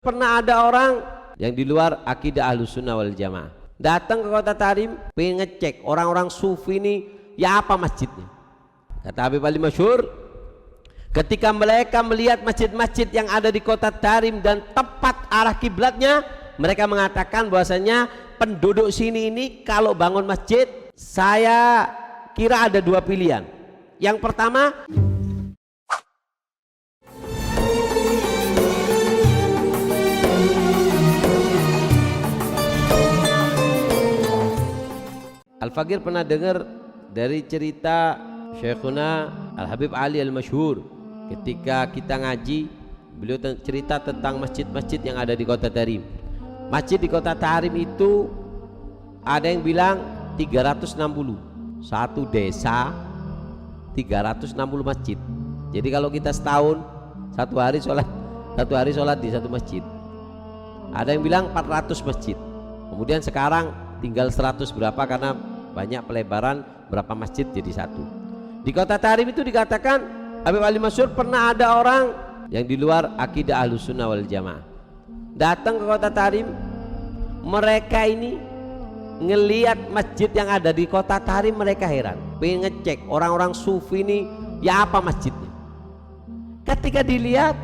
Pernah ada orang yang di luar akidah Ahlussunnah wal Jamaah datang ke kota Tarim, pengen ngecek orang-orang sufi ini ya apa masjidnya. Kata Habib Ali Masyhur, ketika mereka melihat masjid-masjid yang ada di kota Tarim dan tepat arah kiblatnya, mereka mengatakan bahwasanya penduduk sini ini kalau bangun masjid, saya kira ada dua pilihan. Yang pertama, Al-Faqir pernah dengar dari cerita Syekhuna Al-Habib Ali Al-Masyhur. Ketika kita ngaji, beliau cerita tentang masjid-masjid yang ada di kota Tarim. Masjid di kota Tarim itu ada yang bilang 360, satu desa 360 masjid. Jadi kalau kita setahun satu hari sholat di satu masjid. Ada yang bilang 400 masjid. Kemudian sekarang tinggal 100 berapa karena banyak pelebaran berapa masjid jadi satu. Di kota Tarim itu dikatakan Habib Ali Masyhur pernah ada orang yang di luar akidah Ahlussunnah wal Jamaah datang ke kota Tarim. Mereka ini ngelihat masjid yang ada di kota Tarim, mereka heran, pengen ngecek orang-orang sufi ini ya apa masjidnya. Ketika dilihat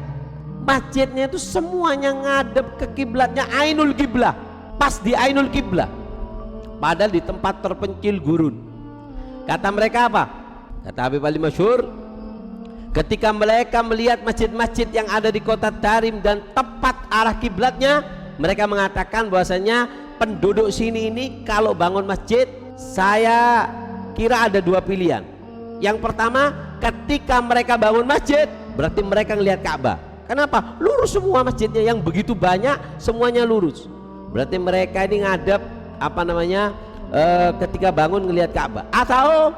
masjidnya itu semuanya ngadep ke kiblatnya Ainul Qiblah, pas di Ainul Qiblah, padahal di tempat terpencil gurun. Kata mereka apa? Kata Habib Ali Masyhur, ketika mereka melihat masjid-masjid yang ada di kota Tarim dan tepat arah kiblatnya, mereka mengatakan bahwasanya penduduk sini ini kalau bangun masjid, saya kira ada dua pilihan. Yang pertama, ketika mereka bangun masjid berarti mereka ngelihat Ka'bah. Kenapa? Lurus semua masjidnya, yang begitu banyak semuanya lurus. Berarti mereka ini ngadep ketika bangun ngelihat Ka'bah. Atau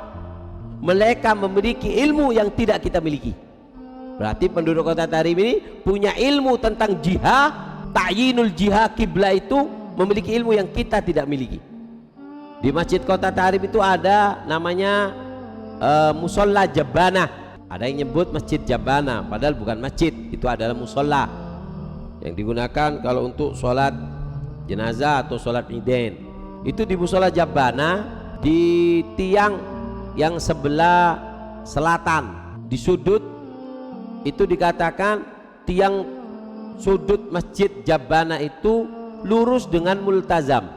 mereka memiliki ilmu yang tidak kita miliki. Berarti penduduk kota Tarim ini punya ilmu tentang jihad, ta'yinul jihad kiblah, itu memiliki ilmu yang kita tidak miliki. Di masjid kota Tarim itu ada namanya musola Jabana. Ada yang nyebut masjid Jabana, padahal bukan masjid, itu adalah musola yang digunakan kalau untuk sholat jenazah atau sholat Idain. Itu di musola Jabana, di tiang yang sebelah selatan, di sudut itu dikatakan tiang sudut masjid Jabana itu lurus dengan multazam.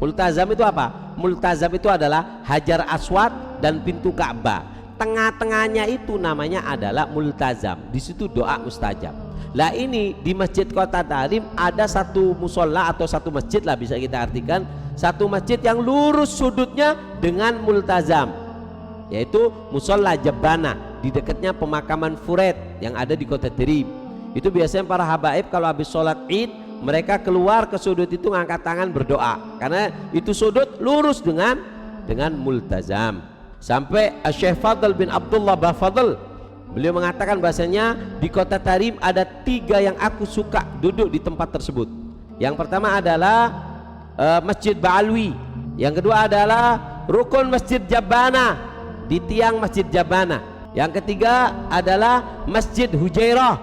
Multazam itu apa? Multazam itu adalah Hajar Aswad dan pintu Ka'bah. Tengah-tengahnya itu namanya adalah multazam. Di situ doa mustajab. Lah ini di masjid kota Tarim ada satu musola atau satu masjid lah bisa kita artikan, satu masjid yang lurus sudutnya dengan multazam, yaitu musola Jabana, di dekatnya pemakaman Furet yang ada di kota Tarim. Itu biasanya para habaib kalau habis sholat Id mereka keluar ke sudut itu ngangkat tangan berdoa, karena itu sudut lurus dengan multazam. Sampai Syekh Fadl bin Abdullah Bafadl, beliau mengatakan bahasanya di kota Tarim ada tiga yang aku suka duduk di tempat tersebut. Yang pertama adalah Masjid Ba'alwi, yang kedua adalah rukun Masjid Jabana, di tiang Masjid Jabana, yang ketiga adalah Masjid Hujairah